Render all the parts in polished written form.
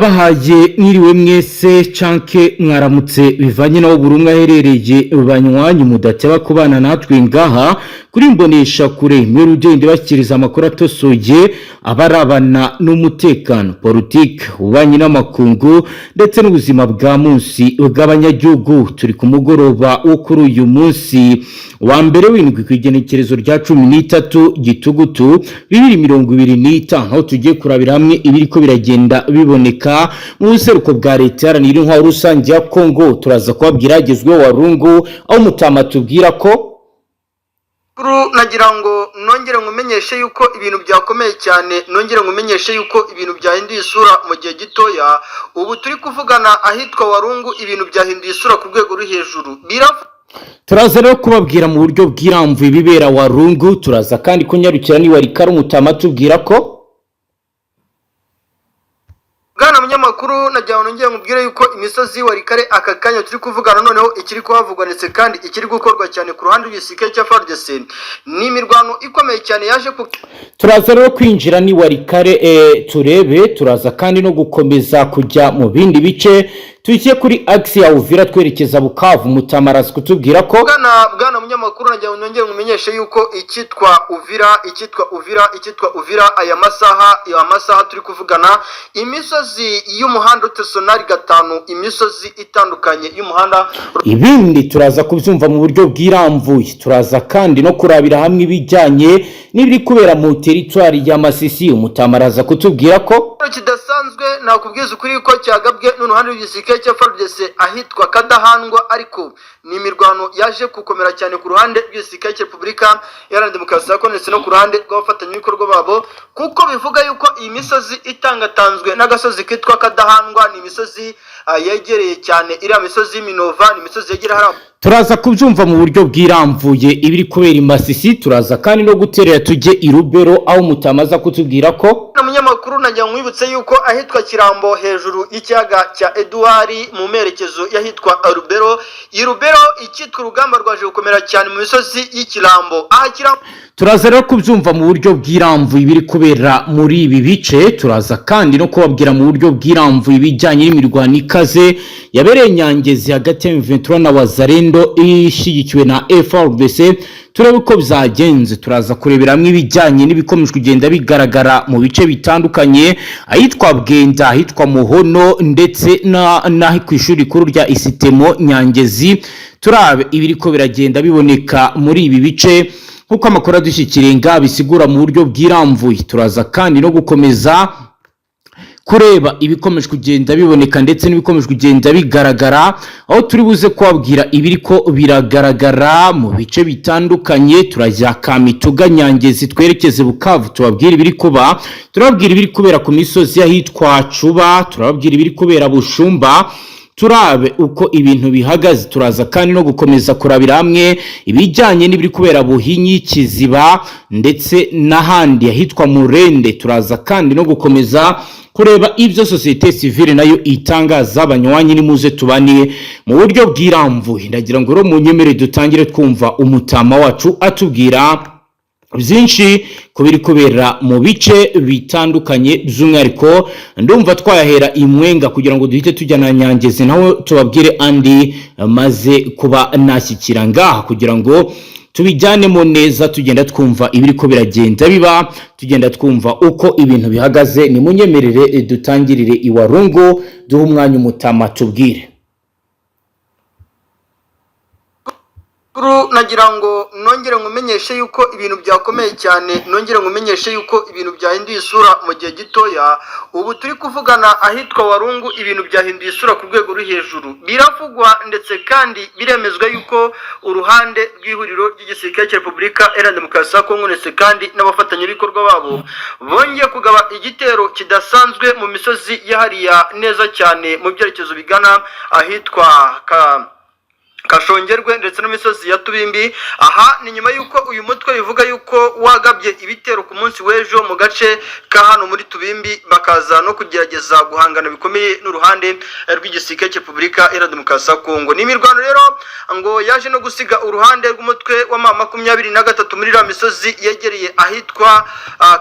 ndabahaye mwiriwe mwese canke mwaramutse bivanye naho buri umwe aherereye banywanyi mudateba kubana natwe ngaha kuri mbonesha kure muri ugende bakiriza amakuru atosoye abarabana n'umutekano politike ubanye n'amakungu ndetse n'ubuzima bwa munsi bw'abanyagihugu. Turi ku mugoroba wo kuri uyu munsi wa mbere w'indwi kw'igenekerezo rya 13 gitugutu 2025 aho tugiye kurabira hamwe ibiriko biragenda biboneka mu buseruko bwa leta yaranira intwaro rusange ya Kongo. Turaza kubabwira agezweho Warungu aho mutama tubwira ko nagira ngo nongere ngumenyeshe yuko ibintu byakomeye cyane, nongere ngumenyeshe yuko ibintu byahinduye isura mu gihe gitoya. Ubu turi kuvugana ahitwa Warungu, ibintu byahinduye isura ku rwego ruri hejuru. Turaza rero kubabwira mu buryo bw'iramvu ibibera Warungu. Turaza kandi kunyarukira ni Warikara umutama tubwira ko Bwana munyamakuru najyaho nongeye nkubwire yuko imisozi Warikare aka kanya turi kuvugana noneho ikiri kuhavugwa ndetse kandi ikiri gukorwa cyane ku ruhande rw'isike cya FARDC ni imirwano ikomeye cyane yaje turaza rero kwinjira ni Warikare turebe. Turaza kandi no gukomeza kujya mu bindi bice tugiye kuri axe ya Uvira twerekeza Bukavu. Mutamarazi kutubwira ko bwana munyamakuru najyaho nongeye nkumenyeshe yuko ikitwa Uvira aya masaha turi kuvugana imisozi y'umuhanda utasonari gatanu, imisozi itandukanye y'umuhanda. Ibindi turaza kubyumva mu buryo bw'iramvuye. Turaza kandi no kurabira hamwe ibijyanye n'ibiri kubera mu territoire ya Masisi. Umutamaraza kutubwira ko kidasanzwe nakubwiza ukuri ko cyagabwe n'uruhande rw'isike cya FARDC ahitwa Kadahandwa, ariko ni imirwano yaje gukomera cyane ku ruhande rw'isike cya Repubulika Iharanira Demokarasi ya Kongo ndetse no ku ruhande rw'abafatanyabikorwa babo, kuko bivuga yuko iyi misozi itangatanzwe n'agasozi kitwa Kadahandwa ni imisozi yegereye cyane iriya misozi y'Iminova, ni imisozi yegera hara. Turaza kubyumva mu buryo bw'iramvuye ibiri kubera i Masisi. Turaza kandi no guterera tujye i Rubero aho mutamaza kutubwira ko umunyamakuru najya nkwibutse yuko ahitwa Kirambo hejuru y'ikiyaga cya Edouard mu merekezo yahitwa Rubero. I Rubero ikitwa urugamba rwaje gukomera cyane mu misozi y'Ikirambo. Turaza rero kubyumva mu buryo bw'iramvu ibiri kubera muri ibi bice. Turaza kandi no kubabwira mu buryo bw'iramvu ibijyanye n'imirwano ikaze yabereye Nyangezi hagati ya M23 na Wazalendo ishigikiwe na FARDC. Turebe uko byagenze. Turaza kurebera hamwe ibijyanye n'ibikomeje kugenda bigaragara mu bice bitandukanye ahitwa Bwenda, ahitwa Muhono ndetse na ku ishuri kuru rya Isitemo Nyangezi. Turabe ibiriko biragenda biboneka muri ibi bice nkuko amakuru adushyikiriye bisigura mu buryo bw'iramvuye. Turaza kandi no gukomeza kureba ibikomeje kugenda biboneka ndetse n'ibikomeje kugenda bigaragara aho turi buze kubabwira ibiriko biragaragara mu bice bitandukanye. Turajya Kamituga, Nyangezi twerekeze Bukavu tubabwira ibiri kuba. Turababwira ibiri kubera ku misozi yahitwa Cuba, turababwira ibiri kubera Bushumba. Turabe uko ibintu bihagaze. Turaza kandi no gukomeza kurabira hamwe ibijyanye n'ibiri kubera Buhinyi, Kiziba ndetse n'ahandi ahitwa Murende. Turaza kandi no gukomeza kureba ibyo societe civile nayo itangaza. Abanywanyi ni muze tubaniye mu buryo bw'iramvuye. Ndagira ngo ro munyemere dutangire twumva umutama wacu atubwira byinshi kubiri kubera mu bice bitandukanye. By'umwihariko ndumva twayahera imwenga kugira ngo duhite tujya na Nyangezi naho tubabwire andi maze kuba nashyikira ngaha kugira ngo tubijyanemo neza. Tugenda twumva ibiriko biragenda biba, tugenda twumva uko ibintu bihagaze. Ni munyemerere dutangirire i Warungu duha umwanya umutama tubwire. Nagira ngo nongere ngumenyeshe yuko ibintu byakomeye cyane, nongere ngumenyeshe yuko ibintu byahinduye isura mu gihe gitoya. Ubu turi kuvugana ahitwa Warungu, ibintu byahinduye isura ku rwego ruri hejuru. Biravugwa ndetse kandi biremezwa yuko uruhande rw'ihuriro ry'igisirikare cya Repubulika Iharanira Demokarasi ya Kongo ndetse kandi n'abafatanyabikorwa babo bongeye kugaba igitero kidasanzwe mu misozi yahariya neza cyane mu byerekezo bigana ahitwa Kashongerwe ndetse n'imisozi ya Tubimbi. Aha ni nyuma yuko uyu mutwe bivuga yuko wagabye ibitero ku munsi w'ejo mu gace ka hano muri Tubimbi, bakaza no kugerageza guhangana bikomeye n'uruhande rw'igisirikare cya Repubulika Iharanira Demokarasi ya Kongo. Ni imirwano rero ngo yaje no gusiga uruhande rw'umutwe wa M23 muri la misozi yegereye ahitwa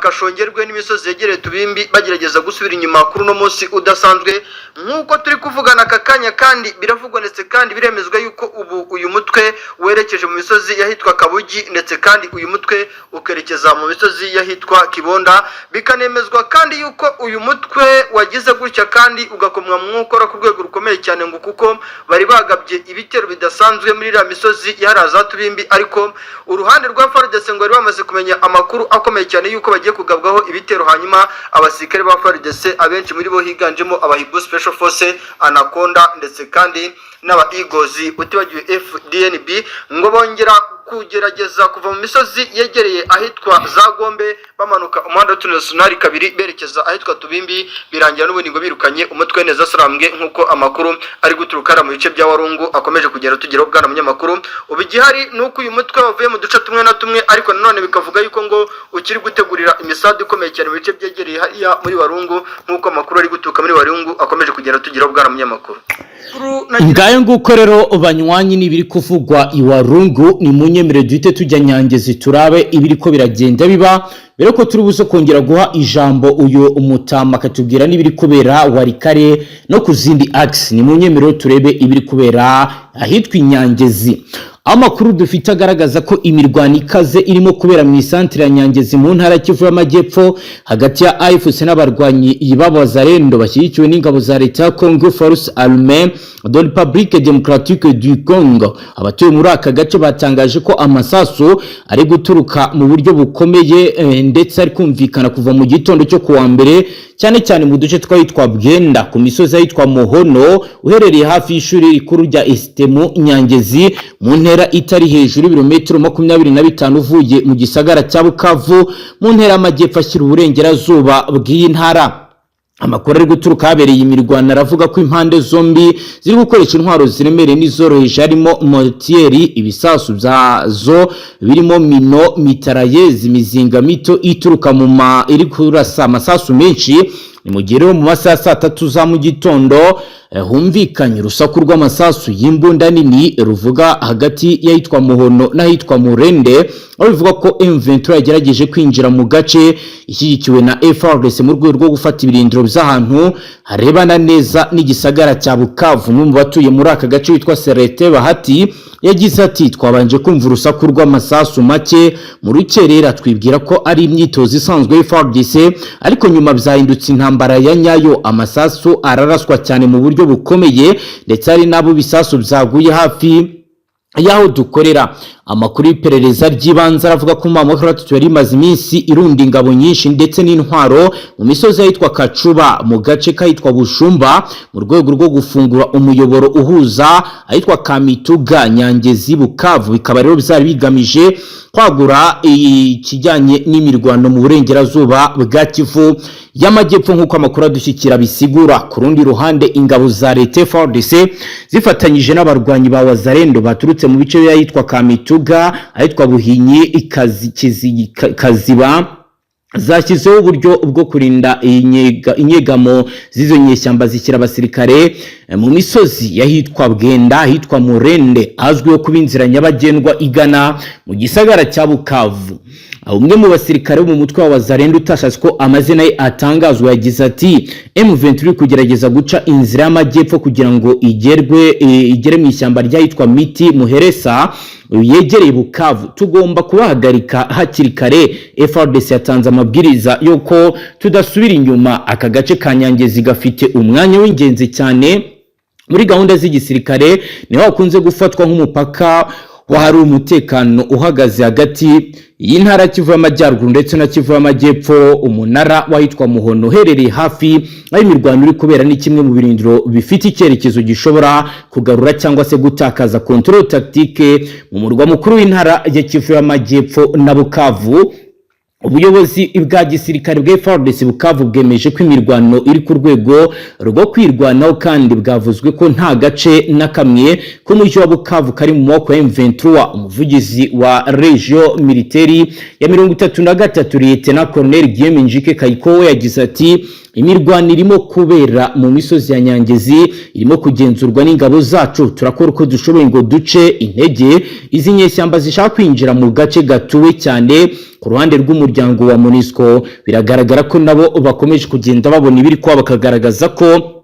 Kashongerwe n'imisozi yegereye Tubimbi, bagerageza gusubira inyuma kuri uno munsi udasanzwe nk'uko turi kuvugana aka kanya, kandi biravugwa ndetse kandi biremezwa yuko ubu uyu mutwe werekeje mu misozi yahitwa Kabugi, ndetse kandi uyu mutwe ukerekeza mu misozi yahitwa Kibonda. Bikanemezwa kandi yuko uyu mutwe wagize gutya kandi ugakomwa mu nkokora ku rwego rukomeye cyane, ngo kuko bari bagabye ibitero bidasanzwe muri la misozi yaharaza Tubimbi, ariko uruhande rwa FARDC ngo bari bamaze kumenya amakuru akomeye cyane yuko bagiye kugabwaho ibitero, hanyuma abasirikare ba FARDC abenshi muri bo higanjemo abahibu Special Force Anaconda ndetse kandi n'aba Eagles utibagiwe FDNB, ngo bongera kugerageza kuva mu misozi yegereye ahitwa za Gombe bamanuka umuhanda w'National 2 berekeza ahitwa Tubimbi, birangira n'ubundi ngo birukanye umutwe neza sarambwe nk'uko amakuru ari guturukara mu bice bya Warungu akomeje kugera tugeraho bwana munyamakuru. Ubu igihari nuko uyu mutwe wavuye mu duce tumwe na tumwe, ariko nanone bikavuga yuko ngo ukiri gutegurira imisadu ikomeye cyane mu bice byegereye hariya muri Warungu, nk'uko amakuru ari guturuka muri Warungu akomeje kugera tugeraho bwana munyamakuru. Ngayo nguko rero banywanyi n'ibiri kuvugwa i Warungu, ni munyemere duhite tujya Nyangezi turabe ibiri ko biragenda biba, rero ko turi buso kongera guha ijambo uyu umutama akatubwira n'ibiri kubera Warikare no kuzindi axe. Ni munyemere turebe ibiri kubera ahitwa Nyangezi. Amakuru dufite agaragaza ko imirwano ikaze irimo kubera mu isantre ya Nyangezi mu ntara Kivu y'Amajyepfo hagati ya AFC n'abarwanyi b'Abazarendo bashyigikiwe n'ingabo za leta ya Congo Force Armée de la République démocratique du Congo. Abatuye muri aka gace batangaje ko amasasu ari guturuka mu buryo bukomeye ndetse ari kumvikana kuva mu gitondo cyo kuwa mbere, cyane cyane mu duce twahitwa Bwenda ku misozi yitwa Muhono uherereye hafi y'ishuri rikuru rya Estemu Nyangezi mu ntera itari hejuru ibirometero 25 uvuye mu gisagara cya Bukavu mu ntera y'Amajyepfo ashyira uburengerazuba bw'iyi ntara. Amakuru ari guturuka habereye imirwano aravuga ko impande zombi ziri gukoresha intwaro ziremereye n'izoroheje, harimo mortieri, ibisasu byazo birimo mino, mitarayezi, imizinga mito ituruka mu iri kurasa amasasu menshi. Ni mu gihe rero mu masaha saa 3 za mu gitondo humvikanye urusaku rw'amasasu y'imbunda nini ruvuga hagati y'ahitwa Muhono n'ahitwa Murende, aho bivuga ko M23 yagerageje kwinjira mu gace ishyigikiwe na FARDC mu rwego rwo gufata ibirindiro by'ahantu harebana neza n'igisagara cya Bukavu. Mu batuye muri aka gace witwa Serete Bahati yagize ati twabanje kumva urusaku rw'amasasu make mu rukerera twibwira ko ari imyitozo isanzwe y'FARDC, ariko nyuma byahindutse intambara ya nyayo. Amasasu araraswa cyane mu buryo bukomeye ndetse ari nabo bisasu byaguye hafi yaho dukorera. Amakuru y'iperereza ry'ibanze aravuga ko M23 yari imaze iminsi irunda ingabo nyinshi ndetse n'intwaro mu misozi yitwa Kacuba mu gace kahitwa Bushumba mu rwego rwo gufungura umuyoboro uhuza ahitwa Kamituga Nyangezi Bukavu. Bikaba rero byari bigamije kwagura ikijyanye n'imirwano mu burengerazuba bwa Kivu y'Amajyepfo nk'uko amakuru adushyikira bisigura. Ku rundi ruhande ingabo za leta FARDC zifatanyije n'abarwanyi ba Wazarendo baturutse mu bice by'ahitwa Kamituga ahitwa Buhinyi Kaziba zashyizeho uburyo bwo kurinda inyegamo z'izo nyeshyamba zishyira abasirikare mu misozi yahitwa Bwenda ahitwa Murende azwiho kuba inzira nyabagendwa igana mu gisagara cya Bukavu. Umwe mu basirikare bo mu mutwe wa Wazarendo utashatse ko amazina ye atangazwa yagize ati M23 kugerageza guca inzira y'Amajyepfo kugira ngo igere mu ishyamba ryahitwa Miti Muheresa yegereye Bukavu, tugomba kubahagarika hakiri kare. FARDC yatanze amabwiriza yuko tudasubira inyuma. Aka gace ka Nyangezi gafite umwanya w'ingenzi cyane muri gahunda z'igisirikare, niho hakunze gufatwa nk'umupaka wahari umutekano uhagaze hagati y'intara Kivu y'Amajyaruguru ndetse na Kivu y'Amajyepfo. Umunara wahitwa Muhono uherereye hafi aho imirwano iri kubera ni kimwe mu birindiro bifite icyerekezo gishobora kugarura cyangwa se gutakaza control tactique mu murwa mukuru w'intara ya Kivu y'Amajyepfo na Bukavu. ubuyobozi bwa gisirikare bwa FARDC Bukavu bwemeje ko imirwano iri ku rwego rwo kwirwanaho kandi bwavuzwe ko nta gace na kamwe k'umujyi wa Bukavu kari mu maboko ya M23. Umuvugizi wa Region Militaire ya 33 Lieutenant Colonel Guillaume Njike Kayiko we yagize ati imirwano irimo kubera mu misozi ya Nyangezi, irimo kugenzurwa n'ingabo zacu. Turakora uko dushoboye ngo duce intege izi nyeshyamba zishaka kwinjira mu gace gatuwe cyane ku ruhande rw'umuryango wa MONUSCO. Biragaragara ko nabo bakomeje kugenda babona ibiri kwa bakagaragaza ko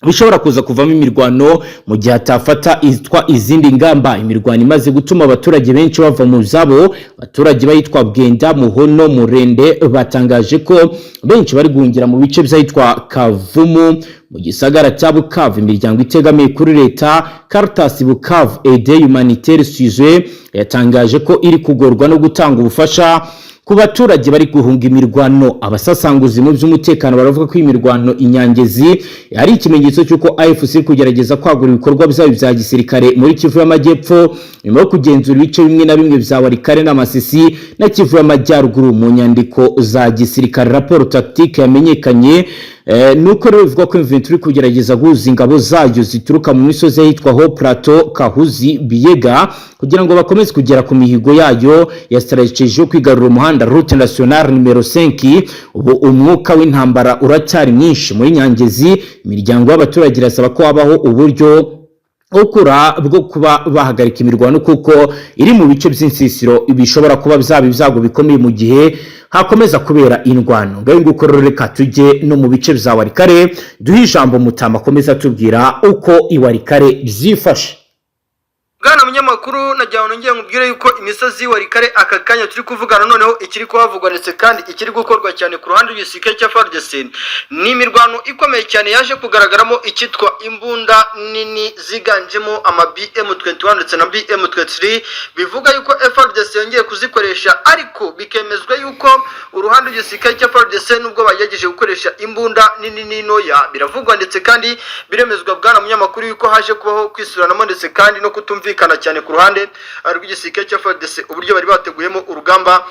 bishobora kuza kuvamo imirwano mu gihe atafata izindi ngamba. Imirwano imaze gutuma abaturage benshi bava mu zabo. Abaturage bayitwa Bwenda, Muhono, Murende batangaje ko benshi bari guhungira mu bice by'ahitwa Kavumu mu gisagara cya Bukavu. Imiryango itegamiye kuri leta Caritas Bukavu Aide Humanitaire Suisse yatangaje ko iri kugorwa no gutanga ubufasha ku baturage bari guhunga imirwano. Abasasanguzi mu by'umutekano baravuga ko imirwano inyangezi ari ikimenyetso cy'uko AFC iri kugerageza kwagura ibikorwa byabo bya gisirikare muri Kivu y'Amajyepfo nyuma yo kugenzura ibice bimwe na bimwe bya Walikare na Masisi na Kivu y'Amajyaruguru. Mu nyandiko za gisirikare raporo tactique yamenyekanye nuko rero bivuga ko M23 kugerageza guhuza ingabo zayo zituruka mu misozi yitwa Ho Plateau, Kahuzi, Biega kugira ngo bakomeze kugera ku mihigo yayo ya strategie yo kwigarura umuhanda route nationale numero 5. Ubu umwuka w'intambara uracyari mwinshi muri Nyangezi. Imiryango y'abaturage irasaba ko habaho uburyo ukura bwo kuba bahagarika imirwano kuko iri mu bice by'insisiro bishobora kuba byaba ibyago bikomeye mu gihe hakomeza kubera indwano. Ngaho nguko reka tujye no mu bice bya Walikare duhe ijambo Mutama akomeza tubwira uko iwalikare byifashe. Bwana munyamakuru najyaho nongeye nkubwire yuko imisozi Walikare aka kanya turi kuvugana noneho ikiri kuhavugwa ndetse kandi ikiri gukorwa cyane ku ruhande rw'igisirikare cya FARDC ni imirwano ikomeye cyane yaje kugaragaramo ikitwa imbunda nini ziganjemo ama BM21 ndetse na BM23 bivuga yuko FARDC yongeye kuzikoresha, ariko bikemezwa yuko uruhande rw'igisirikare cya FARDC nubwo bagejeje gukoresha imbunda nini n'intoya biravugwa ndetse kandi biremezwa bwana munyamakuru yuko haje kubaho kwisuranamo ndetse kandi no kutumva kana cyane ku ruhande rw'igisirikare cya FARDC uburyo bari bateguyemo urugamba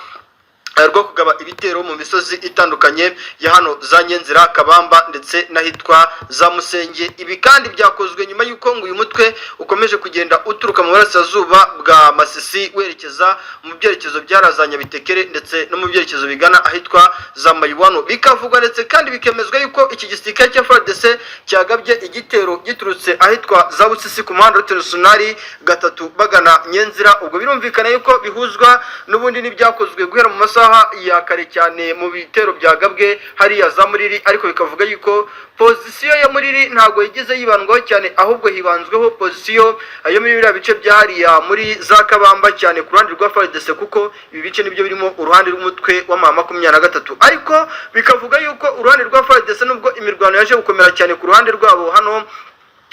rwo kugaba ibitero mu misozi itandukanye ya hano za Nyenzira, Kabamba ndetse n'ahitwa za Musenge. Ibi kandi byakozwe nyuma y'uko ngo uyu mutwe ukomeje kugenda uturuka mu burasirazuba bwa Masisi werekeza mu byerekezo byarazanya Bitekere ndetse no mu byerekezo bigana ahitwa za Mayiwano. Bikavugwa ndetse kandi bikemezwa yuko iki gisirikare cya FARDC cyagabye igitero giturutse ahitwa za Busisi ku muhanda w'International 3 bagana Nyenzira. Ubwo birumvikana yuko bihuzwa n'ubundi n'ibyakozwe guhera mu masaha ya kare cyane mu bitero byagabwe hariya za Muriri, ariko bikavuga yuko pozisiyo ya Muriri ntago yigize yibandwaho cyane, ahubwo hibanzweho pozisiyo yo muri biriya bice bya hariya muri za Kabamba cyane ku ruhande rwa FARDC, kuko ibi bice nibyo birimo uruhande rw'umutwe wa M23. Ariko bikavuga yuko uruhande rwa FARDC nubwo imirwano yaje gukomera cyane ku ruhande rwabo hano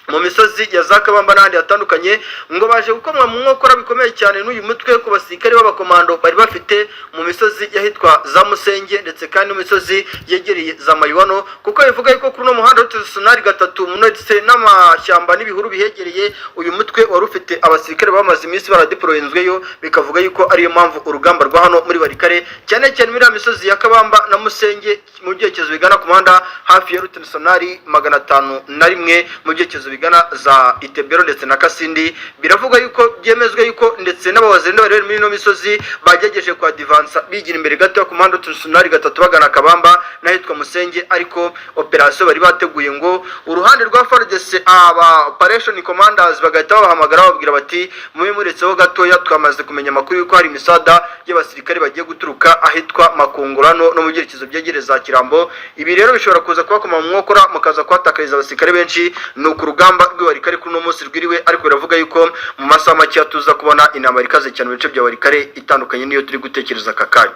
mu misozi ya za Kabamba n'ahandi hatandukanye, ngo baje gukomwa mu nkokora bikomeye cyane n'uyu mutwe ku basirikare b'abakomando bari bafite mu misozi yahitwa za Musenge ndetse kandi mu misozi yegereye za Mayiwano, kuko bivuga yuko kuri no muhanda w'International 3 ndetse n'amashyamba n'ibihuru bihegereye uyu mutwe wari ufite abasirikare bamaze iminsi baradeployenzweyo. Bikavuga yuko ariyo mpamvu urugamba rwa hano muri Walikare cyane cyane muri misozi ya Kabamba na Musenge mu byerekezo bigana ku muhanda hafi ya International 501 mu byerekezo bigana za Itebero ndetse na Kasindi. Biravuga yuko byemezwe yuko ndetse n'abawazenda bari muri no misozi bagejeje kwa Divansa bigira imbere gato ku muhanda International 3 bagana Kabamba n'ahitwa Musenge, ariko operation bari bateguye ngo uruhande rwa FARDC aba operation commanders bagahita bahamagara babwira bati mube muretseho gatoya twamaze kumenya amakuru yuko hari misada y'abasirikare bagiye guturuka ahitwa Makungurano no mu byerekezo byegereza Kirambo. Ibi rero bishobora kuza kubakoma mu mwokora mukaza kwatakariza abasirikare benshi nuko urugamba rw'Walikare kuri no munsi rwiriwe, ariko biravuga yuko mu masaha make tuza kubona intambara ikaze cyane mu bice bya Walikare itandukanye niyo turi gutekereza kakanya.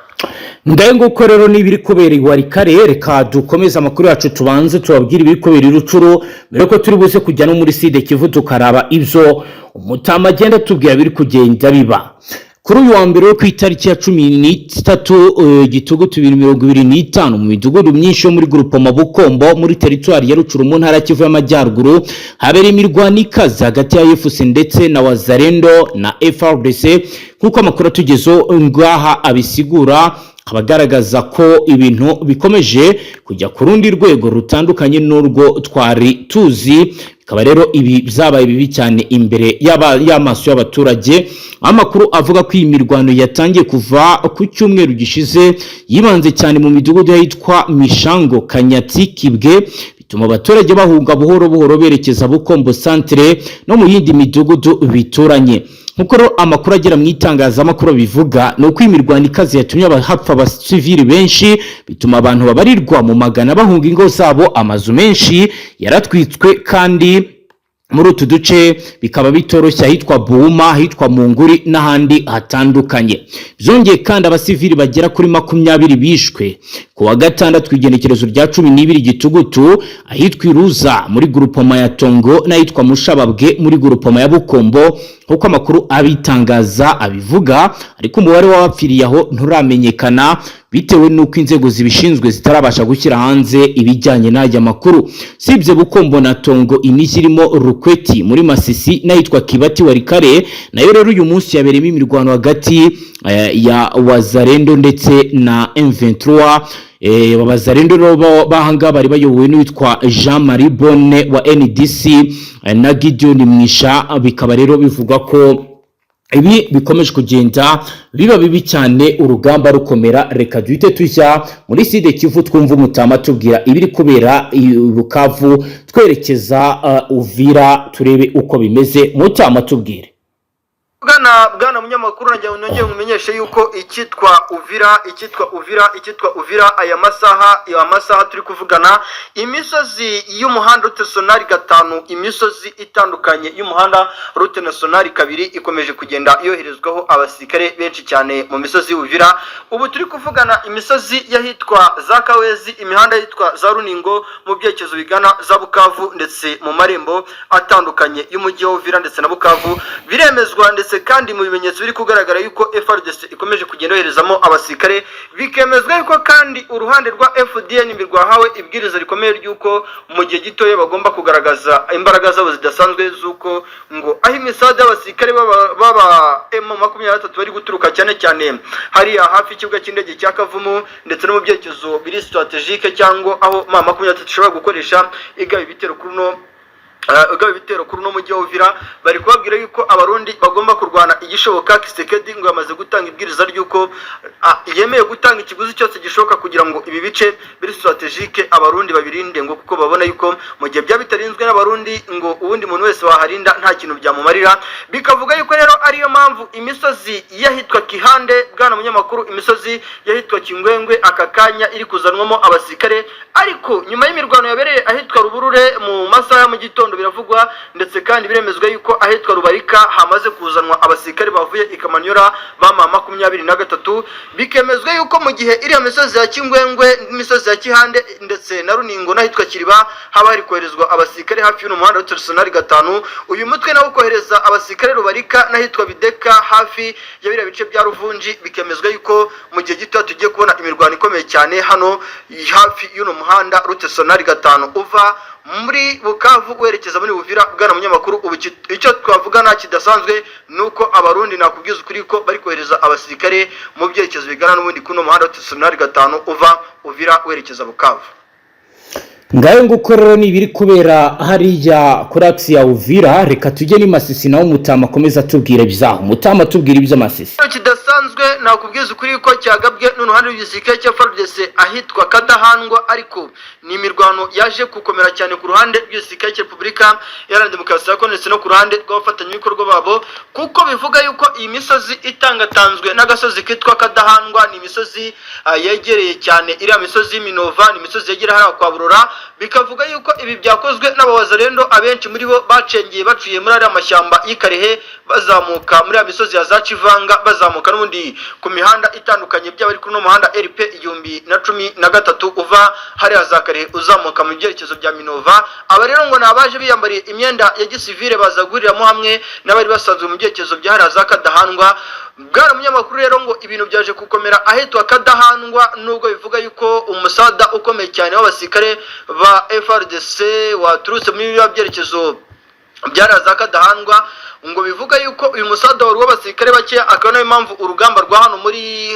Ndaye nguko rero nibiri kubera Walikare, reka dukomeza amakuru yacu tubanze tubabwira ibiri kubera Rucuru mbere ko turi buze kujya no muri Side Kivu tukaraba ibyo Umutama agenda tubwira biri kugenda biba. Kuri uyu wa mbere wo ku itariki ya 13 Gitugutu 2025 mu midugudu myinshi yo muri Groupement Bukombo muri territoire ya Rucuru mu ntara Kivu y'Amajyaruguru habera imirwano ikaze hagati ya FARDC ndetse na Wazalendo na FARDC, kuko amakuru atugezo ngaha abisigura. abagaragaza ko ibintu bikomeje kujya ku rundi rwego rutandukanye n'urwo twari tuzi. Bikaba rero ibi byabaye bibi cyane imbere y'amaso y'abaturage. Amakuru avuga ko iyi mirwano yatangiye kuva ku cyumweru gishize, yibanze cyane mu midugudu yitwa Mishango, Kanyatsi, Kibwe, bituma abaturage bahunga buhoro buhoro berekeza Bukombo centre no mu yindi midugudu bituranye. Nkuko rero amakuru agera mu itangazamakuru bivuga, ni uko imirwano ikaze yatumye abahapfa abasivili benshi, bituma abantu babarirwa mu magana bahunga ingo zabo. Amazu menshi yaratwitswe kandi muri utu duce bikaba bitoroshye, ahitwa Buuma, ahitwa Munguri n'ahandi hatandukanye. Byongeye kandi abasivili bagera kuri 20 bishwe ku wa gatandatu igenekerezo rya 12 Gitugutu, ahitwa Iruza muri grupoma ya Tongo n'ahitwa Mushababwe muri grupoma ya Bukombo, kuko amakuru abitangaza abivuga, ariko umubare w'abapfiriye aho nturamenyekana bitewe nuko inzego zibishinzwe zitarabasha gushyira hanze ibijyanye n'aya makuru. Sibye Bukombo na Tongo, imijyi irimo Rukweti muri Masisi n'ahitwa Kibati Warikare nayo rero uyu munsi yabereyemo imirwano hagati ya Wazalendo ndetse na M23. Abazalendo bahanga bari bayobowe n'uwitwa Jean Marie Bonne wa NDC na Gideon Mwisha. Bikaba rero bivuga ko ibi bikomeje kugenda biba bibi cyane, urugamba rukomera. Reka duhite tujya muri Sud Kivu twumva Mutama tubwira ibiri kubera Bukavu, twerekeza Uvira turebe uko bimeze. Mutama tubwire. Bwana munyamakuru, nongeye nkumenyeshe yuko icyitwa Uvira aya masaha turi kuvugana, imisozi y'umuhanda route nationale 5, imisozi itandukanye y'umuhanda route nationale 2 ikomeje kugenda yoherezwaho abasirikare benshi cyane mu misozi y'Uvira. Ubu turi kuvugana imisozi yahitwa za Kawezi, imihanda yitwa za Runingo mu byerekezo bigana za Bukavu, ndetse mu marembo atandukanye y'umujyi wa Uvira ndetse na Bukavu biremezwa, ndetse kandi mu bimenyetso biri kugaragara yuko FARDC ikomeje kugenda yoherezamo abasirikare. Bikemezwa yuko kandi uruhande rwa FDN rwahawe ibwiriza rikomeye ryuko mu gihe gitoya bagomba kugaragaza imbaraga zabo zidasanzwe z'uko ngo aho imisada y'abasirikare baba M23 bari guturuka cyane cyane hariya hafi ikibuga cy'indege cya Kavumu, ndetse no mu byerekezo biri strategique cyangwa aho M23 ishobora gukoresha igaba ibitero kuri no mujyi wa Uvira. Bari kubabwira yuko abarundi bagomba kurwana igishoboka. Kisekedi ngo yamaze gutanga ibwiriza ryuko yemeye gutanga ikiguzi cyose gishoboka kugira ngo ibi bice biri strategique abarundi babirinde, ngo kuko babona yuko mu gihe bya bitarinzwe n'abarundi ngo ubundi muntu wese waharinda nta kintu byamumarira. Bikavuga yuko rero ariyo mpamvu imisozi yahitwa Kihande, bwana munyamakuru, imisozi yahitwa Kingwengwe aka kanya iri kuzanwamo abasirikare. Ariko nyuma y'imirwano yabereye ahitwa Ruburure mu masaha mu gitondo biravugwa, ndetse kandi biremezwa yuko ahitwa Rubarika hamaze kuzanwa abasirikare bavuye Ikamanyora bama 23. Bikemezwa yuko mu gihe iriya misozi ya Kingwengwe n'imisozi ya Kihande ndetse na Runingo n'ahitwa Kiriba haba hari koherezwa abasirikare hafi y'umuhanda route nationale 5, uyu mutwe nawo kohereza abasirikare Rubarika n'ahitwa Bideka hafi ya biriya bice bya Ruvunji. Bikemezwa yuko mu gihe gito tugiye kubona imirwano ikomeye cyane hano hafi y'uno muhanda route nationale 5 uva muri Bukavu werekeza muri Uvira. Bwana munyamakuru, ubu icyo twavugana kidasanzwe nuko abarundi nakubwiza ukuri ko bari kohereza abasirikare mu byerekezo bigana n'ubundi kuno muhanda route nationale 5 uva Uvira werekeza Bukavu. Ngayo nguko rero nibiri kubera hariya kuri axe ya Uvira. Reka tujye ni Masisi nawo Mutama akomeza tubwira bizaho. Mutama tubwira ibyo Masisi. Kidasanzwe nakubwiza ukuri ko cyagabwe n'uruhande rw'igisirikare cya FARDC ahitwa Kadahandwa, ariko ni imirwano yaje gukomera cyane ku ruhande rw'igisirikare cya Repubulika Iharanira Demokarasi ya Kongo ndetse no ku ruhande rw'abafatanyabikorwa babo, kuko bivuga yuko iyi misozi itangatanzwe n'agasozi kitwa Kadahandwa ni imisozi yegereye cyane iriya misozi y'Iminova, ni imisozi yegera hariya kwa Burora. Bikavuga yuko ibi byakozwe n'abawazalendo, abenshi muri bo bacengeye baciye muri ariya mashyamba y'Ikarehe bazamuka muri ya misozi ya za Kivanga, bazamuka n'ubundi ku mihanda itandukanye byaba ari kuri no muhanda RP 1013 uva hariya za Karehe uzamuka mu byerekezo bya Minova. Aba rero ngo nabaje biyambariye imyenda ya gisivile bazaguriramo hamwe n'abari basanzwe mu byerekezo bya hariya za Kadahandwa. Bwana munyamakuru rero ngo ibintu byaje gukomera ahitwa Kadahandwa, nubwo bivuga yuko umusada ukomeye cyane w'abasirikare ba FARDC waturutse muri byerekezo byaraza Kadahandwa ngo bivuga yuko uyu musada wari w'abasirikare bake, akaba nayo mpamvu urugamba rwa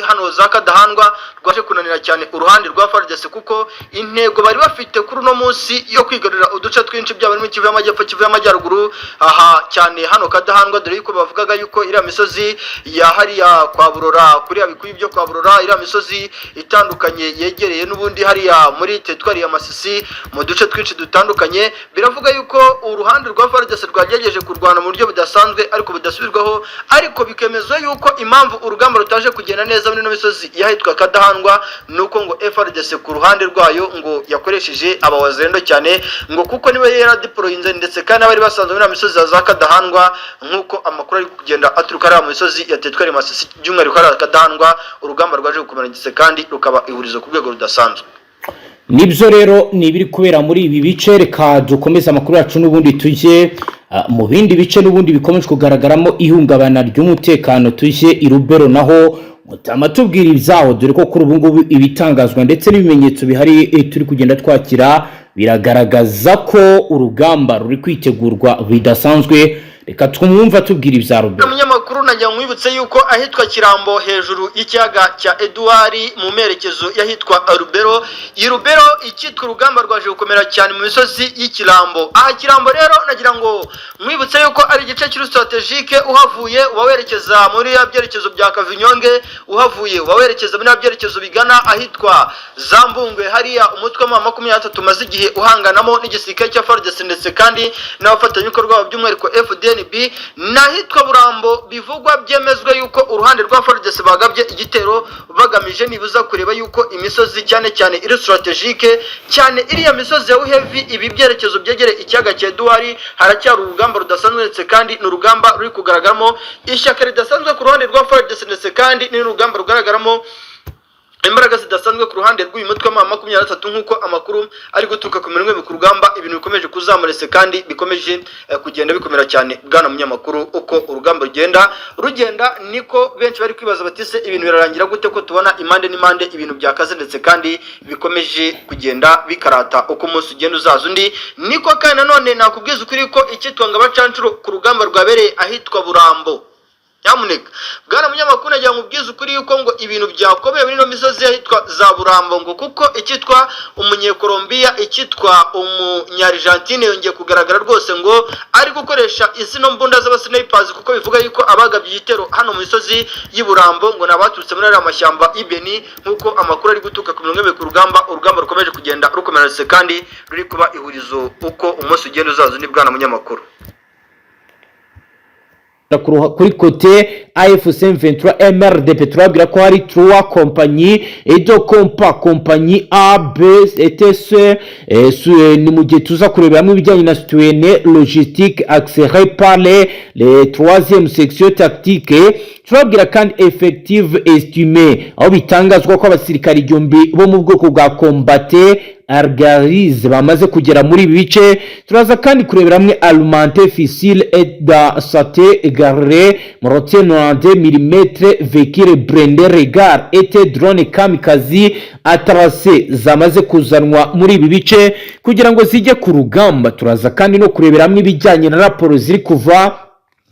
hano za Kadahandwa rwaje kunanira cyane uruhande rwa FARDC, kuko intego bari bafite kuri uno munsi yo kwigarurira uduce twinshi byaba muri Kivu y'Amajyepfo, Kivu y'Amajyaruguru, aha cyane hano Kadahandwa, dore yuko bavugaga yuko iriya misozi ya hariya kwa Burora, kuri ya bikuyi byo kwa Burora, iriya misozi itandukanye yegereye n'ubundi hariya muri teritwari ya Masisi mu duce twinshi dutandukanye, biravuga yuko uruhande rwa FARDC rwagerageje kurwana mu buryo budasanzwe ariko budasubirwaho, ariko bikemezwa yuko impamvu urugamba rutaje kugenda neza muri no misozi yahitwa Kadahandwa nuko ngo FARDC ku ruhande rwayo ngo yakoresheje abawazendo cyane, ngo kuko niwe yaradeployinze ndetse kandi abari basanzwe muri misozi za Kadahandwa, nkuko amakuru ari kugenda aturuka ari mu misozi ya teritwari Masisi by'umwihariko ari Kadahandwa, urugamba rwaje gukomera ndetse kandi rukaba ihurizo ku rwego rudasanzwe. Nibyo rero ni ibiri kubera muri ibi bice. Reka dukomeze amakuru yacu n'ubundi tujye mu bindi bice n'ubundi bikomeje kugaragaramo ihungabana ry'umutekano, tujye i Rubero naho mutama tubwira ibyaho, dore ko kuri ubu ngubu ibitangazwa ndetse n'ibimenyetso bihari turi kugenda twakira biragaragaza ko urugamba ruri kwitegurwa bidasanzwe. Reka twumva tubwira ibya Rubero. Umunyamakuru najya mwibutse yuko ahitwa Kirambo hejuru y'ikiyaga cya Edouard mu merekezo yahitwa Rubero. I Rubero ikitwa urugamba rwaje gukomera cyane mu misozi y'Ikirambo. Aha Kirambo rero nagira ngo mwibutse yuko ari igice kiri strategique, uhavuye wawerekeza muri ya byerekezo bya Kavinyonge, uhavuye wawerekeza muri ya byerekezo bigana ahitwa Zambungwe, hariya umutwe wa 23 maze igihe uhanganamo n'igisirikare cya FARDC ndetse kandi n'abafatanyabikorwa by'umwihariko FDNB, nahitwa Burambo bivugwa byemezwe yuko uruhande rwa FARDC bagabye igitero bagamije nibuza kureba yuko imisozi cyane cyane iri strategique cyane iriya misozi ya Uhevi, ibi byerekezo byegere ikiyaga cya Edouard, haracyari urugamba rudasanzwe ndetse kandi n'urugamba ruri kugaragaramo ishyaka ridasanzwe ku ruhande rwa FARDC ndetse kandi n'urugamba rugaragaramo imbaraga zidasanzwe ku ruhande rw'uyu mutwe wa 23 nkuko amakuru ari guturuka ku mirimo ku rugamba. Ibintu bikomeje kuzamurese kandi bikomeje kugenda bikomera cyane. Bwana munyamakuru, uko urugamba rugenda niko benshi bari kwibaza batise ibintu birarangira gute ko tubona imande n'imande ibintu byakaze ndetse kandi bikomeje kugenda bikarata uko umunsi ugenda uzaza undi. Niko kandi nanone nakubwiza ukuri ko icyitwanga bacancuro ku rugamba rwabereye ahitwa Burambo. Nyamuneka bwana munyamakuru najya nkubwiza ukuri yuko ngo ibintu byakomeye muri no misozi yahitwa za Burambo, ngo kuko ikitwa umunyekolombia ikitwa umunyargentine yongeye kugaragara rwose ngo ari gukoresha izino mbunda z'abasnipers, kuko bivuga yuko abagabye igitero hano mu misozi y'Iburambo ngo nabaturutse muri amashyamba y'Ibeni, nkuko amakuru ari gutuka ku mirimo ku rugamba. Urugamba rukomeje kugenda rukomeretse kandi ruri kuba ihurizo uko umunsi ugenda uzaza ni bwana munyamakuru. Kuri kote AFC M23 MRDP turabwira ko hari 3 compagnie et de compagnie A B et C ni mu gihe tuza kurebera mu bijyanye na citoyenneté logistique accéléré par les 3e section tactique. Turabwira kandi effective estimé, aho bitangazwa ko abasirikari 1000 bo mu bwoko bwa combatté Argarize bamaze kugera muri ibi bice. Turaza kandi kurebera hamwe alimentaire facile et da sate garre morote 92 mm véhicule blindé regard et drone kamikazi atarase zamaze kuzanwa muri ibi bice kugira ngo zijye ku rugamba. Turaza kandi no kurebera hamwe ibijyanye na raporo ziri kuva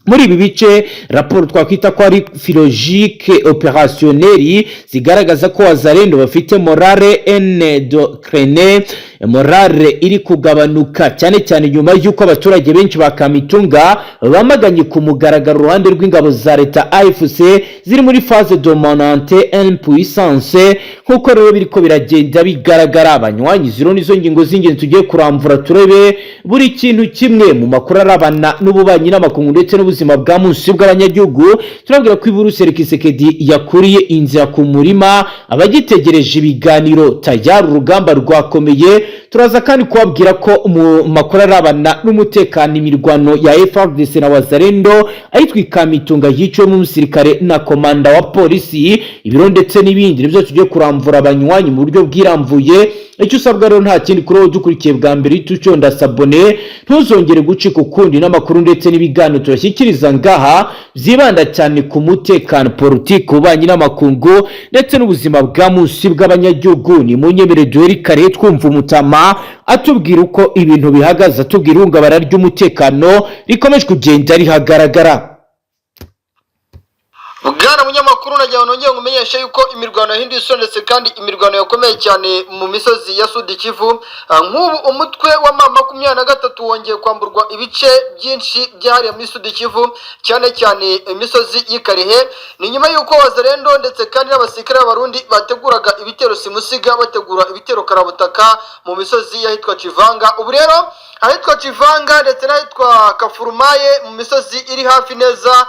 muri ibi bice, raporo twakwita ko ari philologique opérationnelle zigaragaza ko Wazalendo bafite morale endocrine, morale iri kugabanuka cyane cyane nyuma y'uko abaturage benshi ba Kamitunga bamaganye ku mugaragaro uruhande rw'ingabo za leta AFC ziri muri phase dominante en puissance. Nkuko rero biriko biragenda bigaragara, abanywanyi ziro nizo ngingo z'ingenzi tugiye kuramvura turebe buri kintu kimwe mu makuru arabana n'ububanyi n'amakungu ndetse n'ubuzima bwa munsi bw'abanyagihugu. Turabwira ko Iburuseri Kisekedi yakuriye inzira ku murima, abagitegereje ibiganiro tayari urugamba rwakomeye. Turaza kandi kubabwira ko mu makuru arabana n'umutekano imirwano ya FARDC na Wazalendo ayitwa Kamitunga yiciwe mu musirikare na komanda wa polisi, ibiro ndetse n'ibindi nibyo tugiye kuramvura abanywanyi mu buryo bwiramvuye. icyo usabwa rero nta kindi kuri wowe dukurikiye bwa mbere tucyonda sabone ntuzongere gucika ukundi n'amakuru ndetse n'ibiganiro turashyikiriza ngaha byibanda cyane ku mutekano, politiki, ububanyi n'amakungu ndetse n'ubuzima bwa munsi bw'abanyagihugu. Ni munyemere duheri kare twumva umutama atubwira uko ibintu bihagaze, atubwira ihungabana ry'umutekano rikomeje kugenda rihagaragara. Bwana munyamakuru, nagira nongeye ngumenyesha yuko imirwano yahinduye isura ndetse kandi imirwano yakomeye cyane mu misozi ya Sud Kivu. Nk'ubu umutwe wa M23 wongeye kwamburwa ibice byinshi byahariye muri Sud Kivu, cyane cyane imisozi y'Ikarehe. Ni nyuma yuko Wazalendo ndetse kandi n'abasirikare b'Abarundi bateguraga ibitero simusiga, bategura ibitero karabutaka mu misozi yahitwa Chivanga. Ubu rero ahitwa Chivanga ndetse n'ahitwa Kafurumaye mu misozi iri hafi neza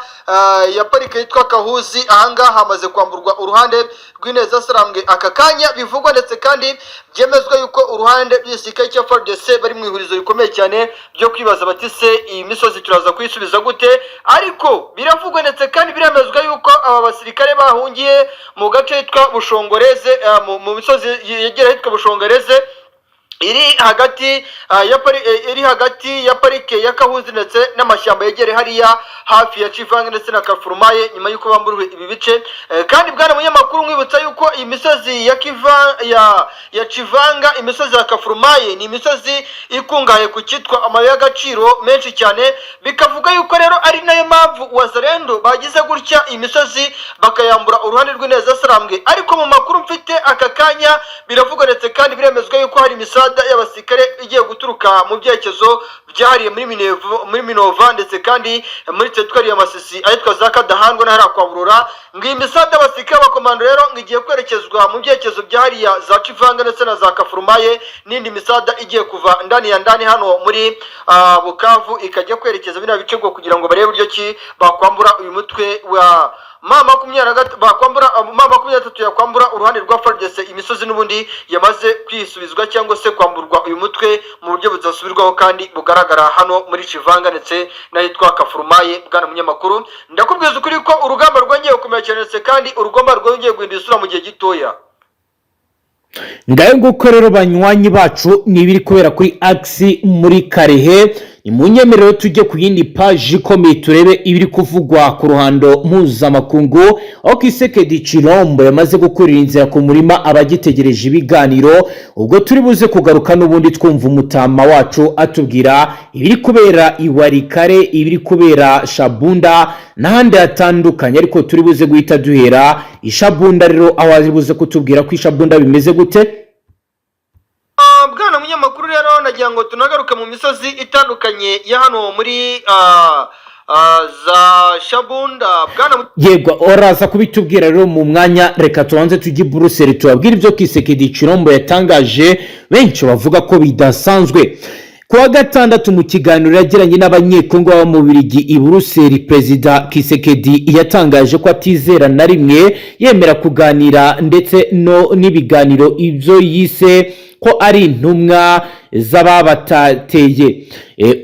ya parike yitwa Kahuzi, ahangaha hamaze kwamburwa uruhande rw'Ineza Sarambwe aka kanya. Bivugwa ndetse kandi byemezwa yuko uruhande rw'igisirikare cya FARDC bari mu ihurizo rikomeye cyane byo kwibaza bati se iyi misozi turaza kuyisubiza gute, ariko biravugwa ndetse kandi biremezwa yuko aba basirikare bahungiye mu gace hitwa Bushongoreze, mu misozi yegera hitwa Bushongoreze iri hagati ya parike ya Kahuzi ndetse n'amashyamba yegere hariya hafi ya Chivanga ndetse na Kafurumaye, nyuma yuko bamburiwe ibi bice. Kandi bwana munyamakuru, mwibutsa yuko iyi misozi ya Chivanga, imisozi ya Kafurumaye ni imisozi ikungahaye ku cyitwa amabuye y'agaciro menshi cyane. Bikavuga yuko rero ari nayo mpamvu Wazalendo bagize gutya iyi misozi bakayambura uruhande rw'Ineza Sarambwe. Ariko mu makuru mfite aka kanya biravugwa ndetse kandi biremezwa yuko hari imisada y'abasirikare igiye guturuka mu byerekezo byahariye muri Minova ndetse kandi muri teritwari ya Masisi ahitwa za Kadahandwa n'ahari Kwaburura. Ngo iyi misada y'abasirikare b'abakomando rero ngo igiye kwerekezwa mu byerekezo byahariye za Chivanga ndetse na za Kafurumaye, n'indi misada igiye kuva ndani ya ndani hano muri Bukavu ikajya kwerekeza bino bice ngo kugira ngo barebe uburyo ki bakwambura uyu mutwe wa M23 yakwambura uruhande rwa FARDC imisozi n'ubundi yamaze kwisubizwa cyangwa se kwamburwa uyu mutwe mu buryo budasubirwaho kandi bugaragara hano muri Chivanga ndetse n'ahitwa Kafurumaye. Bwana munyamakuru, ndakubwiza ukuri ko urugamba rwongeye gukomera cyane ndetse kandi urugamba rwongeye guhindura isura mu gihe gitoya. Ngayo nguko rero banywanyi bacu nibiri kubera kuri Axi muri Karehe. Ni munyemerero tujye ku yindi page ikomeye turebe ibiri kuvugwa ku ruhando mpuzamakungu, aho Kisekedi Chilombo yamaze gukurira inzira ku murima abagitegereje ibiganiro. Ubwo turi buze kugaruka n'ubundi twumva umutama wacu atubwira ibiri kubera Iwarikare, ibiri kubera Shabunda n'ahandi hatandukanye, ariko turi buze guhita duhera Ishabunda rero, aho ari buze kutubwira ko Ishabunda bimeze gute. Bwana munyamakuru rero nagira ngo tunagaruke mu misozi itandukanye ya hano muri za Shabunda. Yego, oraza kubitubwira rero mu mwanya. Reka tubanze tujye Buruseli tubabwire ibyo Kisekedi Chilombo yatangaje benshi bavuga ko bidasanzwe. Kuwa gatandatu mu kiganiro yagiranye n'abanyekongo baba mu Bubiligi i Buruseli, Perezida Kisekedi yatangaje ko atizera na rimwe yemera kuganira ndetse n'ibiganiro ibyo yise ko ari intumwa z'ababateye.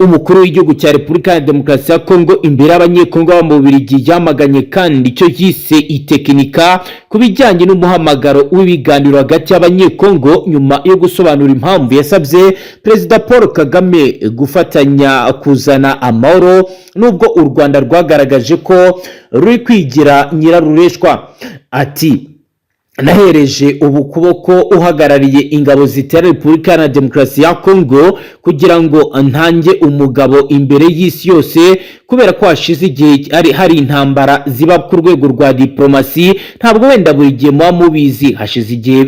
Umukuru w'igihugu cya Repubulika ya Demokarasi ya Kongo imbere y'abanyekongo baba mu Bubiligi yamaganye kandi icyo yise itekinika ku bijyanye n'umuhamagaro w'ibiganiro hagati y'abanyekongo, nyuma yo gusobanura impamvu yasabye Perezida Paul Kagame gufatanya kuzana amahoro nubwo u Rwanda rwagaragaje ko ruri kwigira nyirarureshwa. Ati, nahereje ubu kuboko uhagarariye ingabo zitera Repubulika ya Demokarasi ya Kongo kugira ngo ntange umugabo imbere y'isi yose, kubera ko hashize igihe hari intambara ziba ku rwego rwa diplomasi. Ntabwo wenda buri gihe muba mubizi, hashize igihe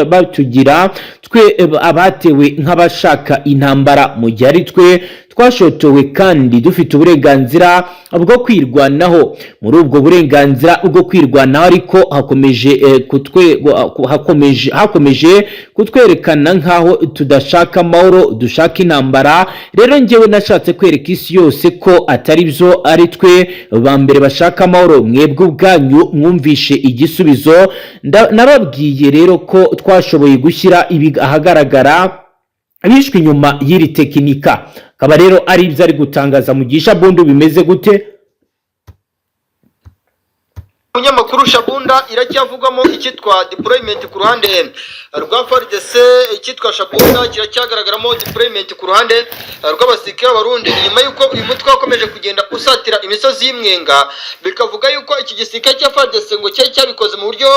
batugira twe abatewe nk'abashaka intambara, mu gihe ari twe twashotowe kandi dufite uburenganzira bwo kwirwanaho. Muri ubwo burenganzira bwo kwirwanaho ariko hakomeje kutwerekana nkaho tudashaka amahoro, dushaka intambara. Rero njyewe nashatse kwereka isi yose ko atari byo, ari twe ba mbere bashaka amahoro. Mwebwe ubwanyu mwumvishe igisubizo. Nababwiye rero ko twashoboye gushyira ahagaragara bishwe inyuma y'iri tekinika. Kaba rero ari ibyo ari gutangaza mu gisha bundu bimeze gute. Umunyamakuru Shabunda iracyavugamo icyitwa deployment ku ruhande rwa FARDC. Icyitwa Shabunda kiracyagaragaramo deployment ku ruhande rw'abasirikare b'Abarundi nyuma yuko uyu mutwe wakomeje kugenda usatira imisozi y'Imwenga, bikavuga yuko iki gisirikare cya FARDC ngo cyari cyabikoze mu buryo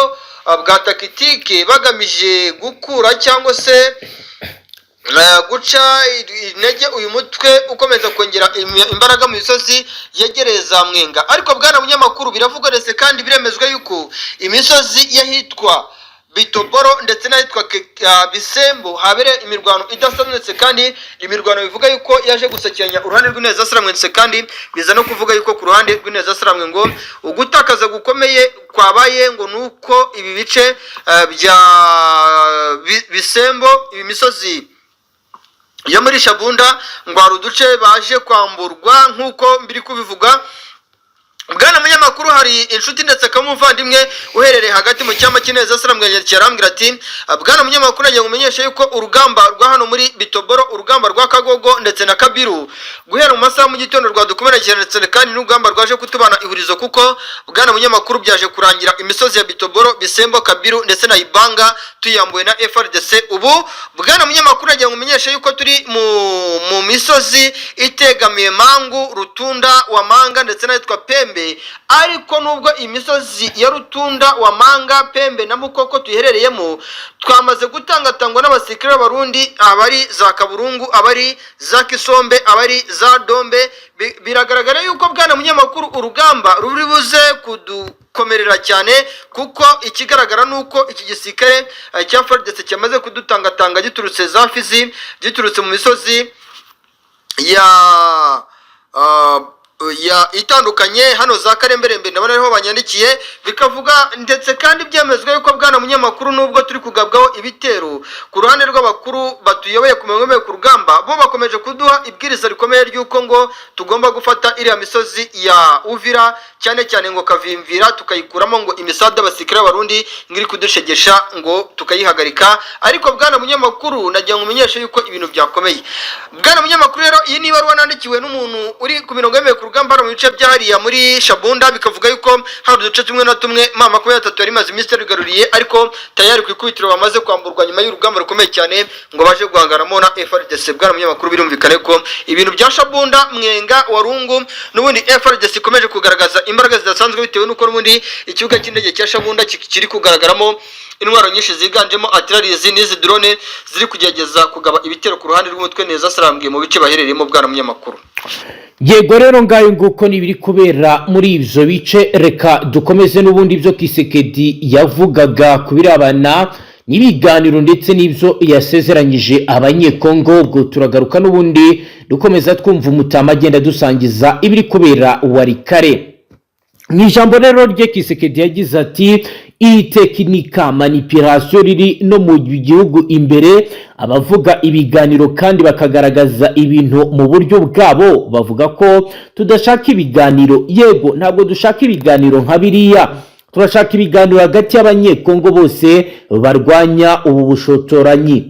bwa takitike bagamije gukura cyangwa se guca intege uyu mutwe ukomeza kongera imbaraga mu misozi yegereza Mwenga. Ariko bwana munyamakuru, biravugwa ndetse kandi biremezwa yuko imisozi yahitwa Bitoboro ndetse n'ahitwa Bisembo habereye imirwano idasanzwe, kandi imirwano bivuga yuko yaje gusakiranya uruhande rw'Ineza Saramwe, ndetse kandi biza no kuvuga yuko ku ruhande rw'Ineza Saramwe ngo ugutakaza gukomeye kwabaye ngo nuko ibi bice bya Bisembo, ibi misozi yo muri Shabunda ngo hari uduce baje kwamburwa nk'uko mbiri kubivuga. Bwana munyamakuru, hari inshuti ndetse kamuvandimwe uherereye hagati mu cyama cy'Ineza Saramwe yarambwira ati bwana munyamakuru, nagiye kumenyesha yuko urugamba rwa hano muri Bitoboro, urugamba rwa Kagogo ndetse na Kabiru guhera mu masaha mu gitondo rwadukomerekera, ndetse kandi n'urugamba rwaje kutubana ihurizo, kuko bwana munyamakuru byaje kurangira imisozi ya Bitoboro, Bisembo, Kabiru ndetse na Ibanga tuyambuye na FARDC. Ubu bwana munyamakuru, nagiye kumenyesha yuko turi mu misozi itegamiye Mangu, Rutunda, Wamanga ndetse n'ahitwa Pembe. Ariko nubwo imisozi ya Rutunda, Wamanga, Pembe na Mukoko tuyiherereyemo twamaze gutangatangwa n'abasirikare b'Abarundi, abari za Kaburungu, abari za Kisombe, abari za Dombe. Biragaragara yuko bwana munyamakuru urugamba ruri buze kudukomerera cyane, kuko ikigaragara nuko iki gisirikare cya FARDC cyamaze kudutangatanga giturutse za Fizi, giturutse mu misozi ya itandukanye hano za Karemberembe, ndabona ariho banyandikiye bikavuga, ndetse kandi byemezwa yuko bwana munyamakuru nubwo turi kugabwaho ibitero ku ruhande rw'abakuru batuyoboye ku mengome ku rugamba, bo bakomeje kuduha ibwiriza rikomeye ry'uko ngo tugomba gufata iriya misozi ya Uvira, cyane cyane ngo Kavimvira tukayikuramo ngo imisada y'abasirikare b'Abarundi ngiri kudushegesha ngo tukayihagarika. Ariko bwana munyamakuru, nagiye ngumenyesha yuko ibintu byakomeye. Bwana munyamakuru rero, iyi niba wanandikiwe n'umuntu uri ku mirongo y'imwe ku rugamba mu bice byahariya muri Shabunda, bikavuga yuko hari uduce tumwe na tumwe mama 23 yari maze iminsi rigaruriye, ariko tayari ku ikubitiro bamaze kwamburwa nyuma y'urugamba rukomeye cyane ngo baje guhanganamo na FARDC. Bwana munyamakuru, birumvikane ko ibintu bya Shabunda, Mwenga, Warungu n'ubundi FARDC ikomeje kugaragaza imbaraga zidasanzwe, bitewe n'uko n'ubundi ikibuga cy'indege cya Shabunda kiri kugaragaramo intwaro nyinshi ziganjemo artilleries n'izi drone ziri kugerageza kugaba ibitero ku ruhande rw'umutwe Neza Saramwe mu bice baherereyemo. Bwana munyamakuru, yego rero ngayo nguko nibiri kubera muri ivyo bice. Reka dukomeze n'ubundi byo Kisekedi yavugaga kubirabana n'ibiganiro ndetse n'ibyo yasezeranyije abanyekongo. Ubwo turagaruka n'ubundi dukomeza twumva umutama agenda dusangiza ibiri kubera Warikare. Mu ijambo rero rye Kisekedi yagize ati iyi tekinika manipulation riri no mu gihugu imbere, abavuga ibiganiro kandi bakagaragaza ibintu mu buryo bwabo bavuga ko tudashaka ibiganiro. Yego, ntabwo dushaka ibiganiro nka biriya, turashaka ibiganiro hagati y'abanyekongo bose barwanya ubu bushotoranyi.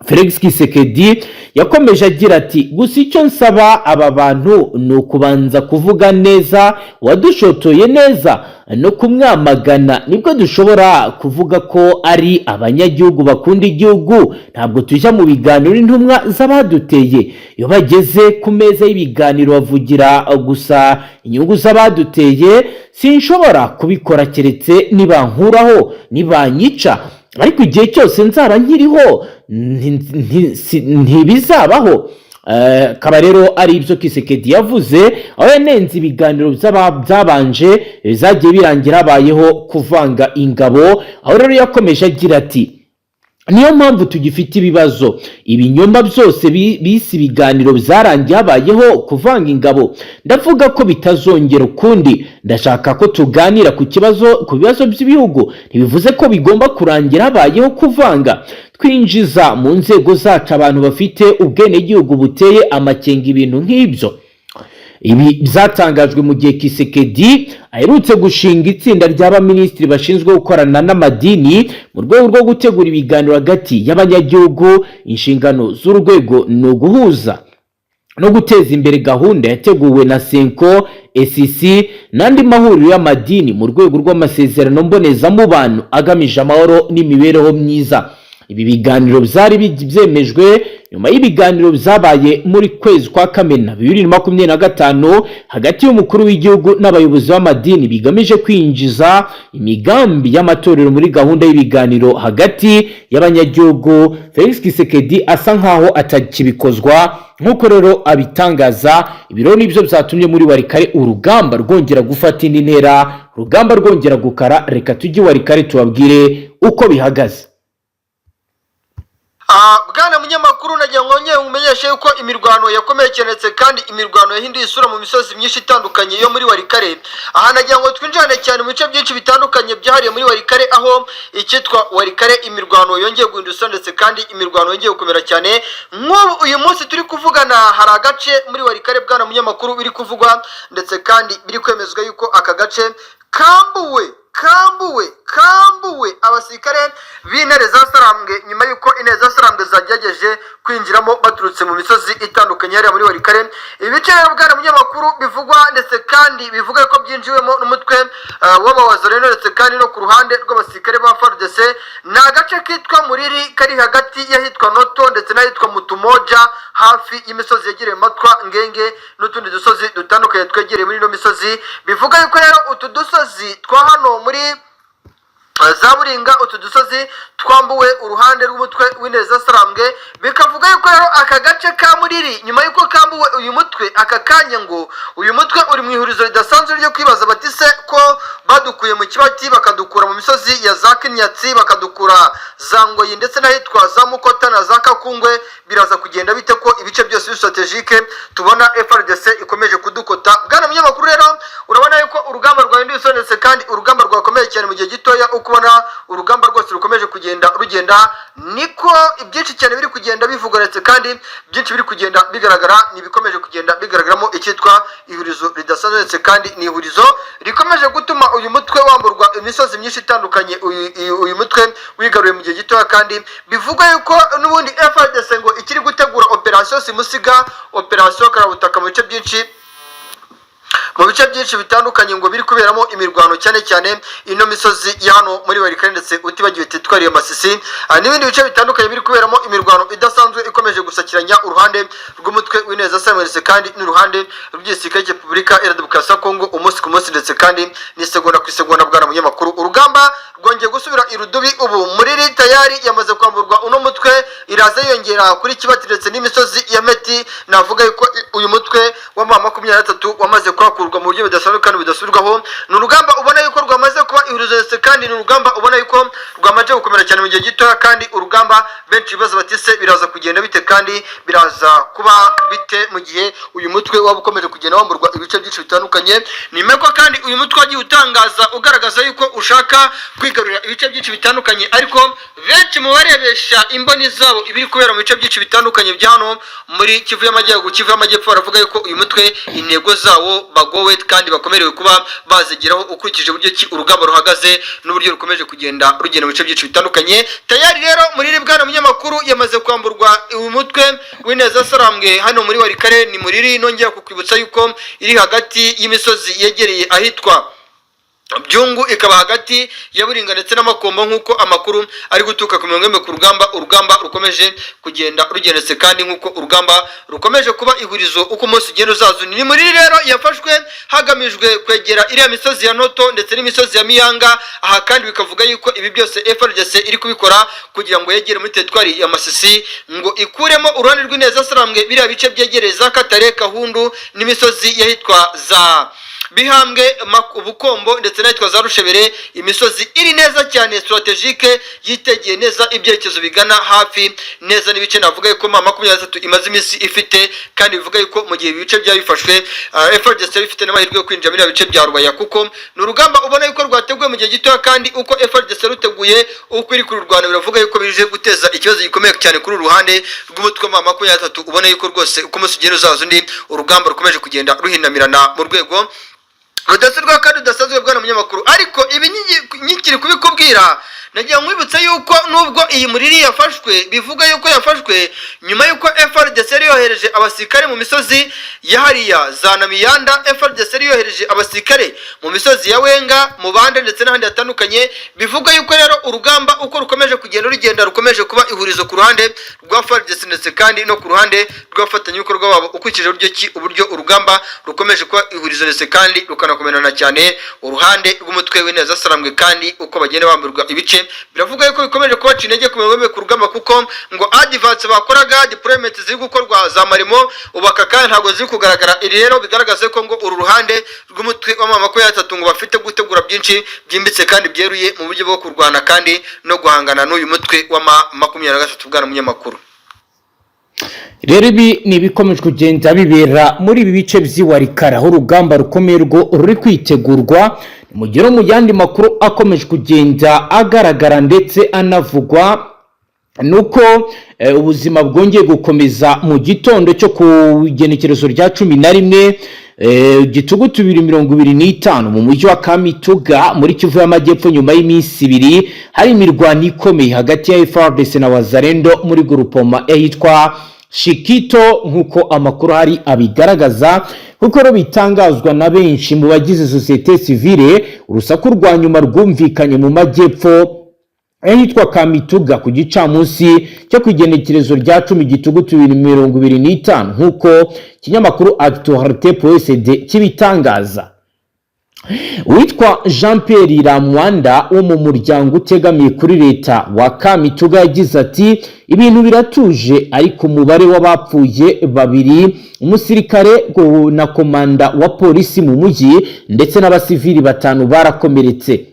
Felix Kisekedi yakomeje agira ati gusa icyo nsaba aba bantu ni ukubanza kuvuga neza wadushotoye neza no kumwamagana, nibwo dushobora kuvuga ko ari abanyagihugu bakunda igihugu. Ntabwo tujya mu biganiro intumwa z'abaduteye, iyo bageze ku meza y'ibiganiro bavugira gusa inyungu z'abaduteye. Sinshobora kubikora keretse nibankuraho, nibanyica, ariko igihe cyose nzaba nkiriho ntibizabaho. Kaba rero ari ibyo Kisekedi yavuze, aho yanenze ibiganiro byabanje zagiye birangira habayeho kuvanga ingabo. Aho rero yakomeje agira ati niyo mpamvu tugifite ibibazo, ibinyoma byose bisi ibiganiro byarangiye habayeho kuvanga ingabo. Ndavuga ko bitazongera ukundi, ndashaka ko tuganira ku bibazo by'ibihugu, ntibivuze ko bigomba kurangira habayeho kuvanga. Twinjiza mu nzego zacu abantu bafite ubwenegihugu buteye amakenga ibintu nk'ibyo. Ibi byatangajwe mu gihe Kisekedi aherutse gushinga itsinda ry'abaminisitiri bashinzwe gukorana n'amadini mu rwego rwo gutegura ibiganiro hagati y'abanyagihugu. Inshingano z'urwego ni uguhuza no guteza imbere gahunda yateguwe na Senko ECC n'andi mahuriro y'amadini mu rwego rw'amasezerano mbonezamubano agamije amahoro n'imibereho myiza. Ibi biganiro byari byemejwe nyuma y'ibiganiro byabaye muri kwezi kwa Kamena 2025 hagati y'umukuru w'igihugu n'abayobozi b'amadini bigamije kwinjiza imigambi y'amatorero muri gahunda y'ibiganiro hagati y'abanyagihugu. Felix Tshisekedi asa nkaho atakibikozwa nkuko rero abitangaza. Ibiro nibyo byatumye muri Warikare urugamba rwongera gufata indi ntera, urugamba rwongera gukara. Reka tujye Warikare tubabwire uko bihagaze. Bwana munyamakuru, nagira ngo nyine umenyeshe yuko imirwano yakomeye cyane kandi imirwano yahinduye isura mu misozi myinshi itandukanye yo muri Warikare. Aha nagira ngo twinjirane cyane mu bice byinshi bitandukanye byahariye muri Warikare, aho icyitwa Warikare imirwano yongeye guhinduka ndetse kandi imirwano yongeye gukomera cyane. Nk'ubu uyu munsi turi kuvugana hari agace muri Warikare bwana munyamakuru biri kuvugwa ndetse kandi biri kwemezwa yuko aka gace kambuwe abasirikare b'intare za Sarambwe nyuma yuko intare za Sarambwe zagerageje kwinjiramo baturutse mu misozi itandukanye hariya muri Warikare. Ibice rero bwana munyamakuru bivugwa ndetse kandi bivuga ko byinjiwemo n'umutwe w'abawazareno ndetse kandi no ku ruhande rw'abasirikare ba FARDC. Ni agace kitwa Muriri kari hagati y'ahitwa Noto ndetse n'ahitwa Mutumoja hafi y'imisozi yegereye Matwa, Ngenge n'utundi dusozi dutandukanye twegereye muri ino misozi. Bivuga yuko rero utu dusozi twa hano muri za Buringa, utu dusozi twambuwe uruhande rw'umutwe w'intare za Sarambwe. Bikavuga yuko rero aka gace ka Muriri nyuma yuko kambuwe uyu mutwe aka kanya ngo uyu mutwe uri mu ihurizo ridasanzwe ryo kwibaza bati se ko badukuye mu kibati bakadukura mu misozi ya za Kinyatsi bakadukura za Ngoyi ndetse n'ahitwa za Mukota na za Kakungwe, biraza kugenda bite ko ibice byose strategique tubona FARDC ikomeje kudukota. Bwana munyamakuru rero urabona yuko urugamba rwahinduye ndetse kandi urugamba rwakomeye cyane mu gihe gitoya. Ukubona urugamba rwose rukomeje rugenda niko ibyinshi cyane biri kugenda bivuga ndetse kandi byinshi biri kugenda bigaragara nibikomeje kugenda bigaragaramo icyitwa ihurizo ridasanzwe ndetse kandi ni ihurizo rikomeje gutuma uyu mutwe wamburwa imisozi myinshi itandukanye. Uyu mutwe wigaruye mu gihe gitoya kandi bivuga yuko n'ubundi FARDC ngo ikiri gutegura operation Simusiga, operation Karabutaka mu bice byinshi bitandukanye ngo biri kuberamo imirwano cyane cyane ino misozi ya hano muri Warikare ndetse utibagiwe Tetwariye Masisi n'ibindi bice bitandukanye biri kuberamo imirwano idasanzwe ikomeje gusakiranya uruhande rw'umutwe w'intare za Sarambwe kandi n'uruhande rw'igisirikare cya Repubulika Iharanira Demokarasi ya Kongo umunsi ku munsi ndetse kandi n'isegonda ku isegonda. Bwana munyamakuru, urugamba rwongeye gusubira irudubi. Ubu Muriri tayari yamaze kwamburwa uno mutwe, iraza yongera kuri Kibati ndetse n'imisozi ya Meti. Navuga yuko uyu mutwe wa 23 wamaze kwakurwa mu buryo budasanzwe kandi budasubirwaho. Ni urugamba ubona yuko rwamaze kuba ihurizo ndetse kandi ni urugamba ubona yuko rwamaze gukomera cyane mu gihe gitoya kandi urugamba benshi bibaza bati se biraza kugenda bite kandi biraza kuba bite mu gihe uyu mutwe waba ukomeje kugenda wamburwa ibice byinshi bitandukanye. Ni meko kandi uyu mutwe wagiye utangaza ugaragaza yuko ushaka kwigarurira ibice byinshi bitandukanye, ariko benshi mu barebesha imboni zabo ibiri kubera mu bice byinshi bitandukanye bya hano muri Kivu y'Amajyaruguru, Kivu y'Amajyepfo baravuga yuko uyu mutwe intego zawo bagowe kandi bakomerewe kuba bazigeraho ukurikije uburyo ki urugamba ruhagaze n'uburyo rukomeje kugenda rugenda mu bice byinshi bitandukanye. Tayari rero Muriri bwana munyamakuru yamaze kwamburwa uyu mutwe w'intare za Sarambwe hano muri Warikare. Ni Muriri nongera kukwibutsa yuko iri hagati y'imisozi yegereye ahitwa Byungu, ikaba hagati ya Buringa ndetse n'Amakombo nk'uko amakuru ari gutuka ku mirongo ku urugamba rukomeje kugenda rugendetse kandi nk'uko urugamba rukomeje kuba ihurizo uko umunsi ugenda uzaza. Ni Muriri rero yafashwe hagamijwe kwegera iriya misozi ya Noto ndetse n'imisozi ya Miyanga. Aha kandi bikavuga yuko ibi byose FARDC iri kubikora kugira ngo yegere muri Tetwari ya Masisi ngo ikuremo uruhande rw'intare za Sarambwe biriya bice byegereye za Katare, Kahundu n'imisozi yahitwa za Bihambwe, Bukombo ndetse n'ahitwa za Rushebere. Imisozi iri neza cyane strategique yitegeye neza ibyerekezo bigana hafi neza n'ibice navuga yuko 23 imaze iminsi ifite kandi bivuga yuko mu gihe ibice bya bifashwe FARDC bifite n'amahirwe yo kwinjira muri bice bya Rubaya kuko ni urugamba ubona yuko rwateguye mu gihe gito kandi uko FARDC ruteguye uko iri kuri Rwanda biravuga yuko bije guteza ikibazo gikomeye cyane kuri ruhande rw'umutwe wa 23. Ubona yuko rwose uko umunsi ugenda uzaza undi urugamba rukomeje kugenda ruhinamirana mu rwego rudasirwa kandi udasanzwe bwana munyamakuru. Ariko ibi nyikiri kubikubwira nagiye nkwibutsa yuko nubwo iyi muriri yafashwe bivuga yuko yafashwe nyuma yuko FARDC yohereje abasirikare mu misozi ya hariya za Namiyanda. FARDC yohereje abasirikare mu misozi ya Wenga, mu Bande ndetse n'ahandi hatandukanye. Bivuga yuko rero urugamba uko rukomeje kugenda rukomeje kuba ihurizo ku ruhande rwa FARDC ndetse kandi no ku ruhande rw'abafatanyabikorwa babo, ukurikije uburyo urugamba rukomeje kuba ihurizo ndetse kandi rukanakomerana cyane uruhande rw'umutwe w'Intare Sarambwe. Kandi uko bagenda bamburwa ibice biravuga yuko bikomeje kubaca intege ku mirongo ku rugamba, kuko ngo advance bakoraga deployment ziri gukorwa za marimo ubaka kandi ntabwo ziri kugaragara. Iri rero bigaragaza ko ngo uru ruhande rw'umutwe wa ngo bafite gutegura byinshi byimbitse kandi byeruye mu buryo bwo kurwana kandi no guhangana n'uyu mutwe wa 23 bwana munyamakuru. Rero ibi ni ibikomeje kugenda bibera muri ibi bice by'iwarikara, aho urugamba rukomeye rwo ruri kwitegurwa. Mugero mu yandi makuru akomeje kugenda agaragara ndetse anavugwa nuko ubuzima bwongeye gukomeza mu gitondo cyo ku igenekerezo rya 11 Gitugutu 2025 mu mujyi wa Kamituga muri Kivu y'Amajyepfo, nyuma y'iminsi 2 hari imirwano ikomeye hagati ya FARDC na Wazalendo muri grupoma yitwa Shikito, nkuko amakuru hari abigaragaza. Kuko ro bitangazwa na benshi mu bagize societe civile, urusaku rwa nyuma rwumvikanye mu majyepfo yitwa Kamituga ku gicamunsi cyo kugenekerezo rya 10 Gitugutu 2025, nkuko kinyamakuru Actualité PSD kibitangaza. Witwa Jean Pierre Ramwanda wo mu muryango utegamiye kuri leta wa Kamituga yagize ati ibintu biratuje, ariko umubare w'abapfuye 2, umusirikare na komanda wa polisi mu mujyi ndetse n'abasivili 5 barakomeretse.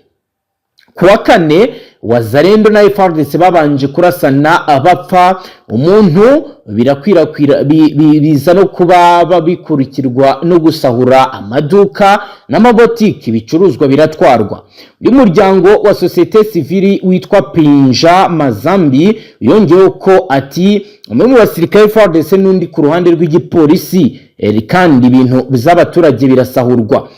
Kuwa 4 Wazalendo na FARDC babanje kurasana abapfa umuntu, birakwirakwira biza no kuba babikurikirwa no gusahura amaduka n'amabotiki, bicuruzwa biratwarwa. Uyu muryango wa societe civile witwa Pinja Mazambi yongeyeho ko ati umwe mu basirikare FARDC n'undi ku ruhande rw'igipolisi kandi ibintu by'abaturage birasahurwa.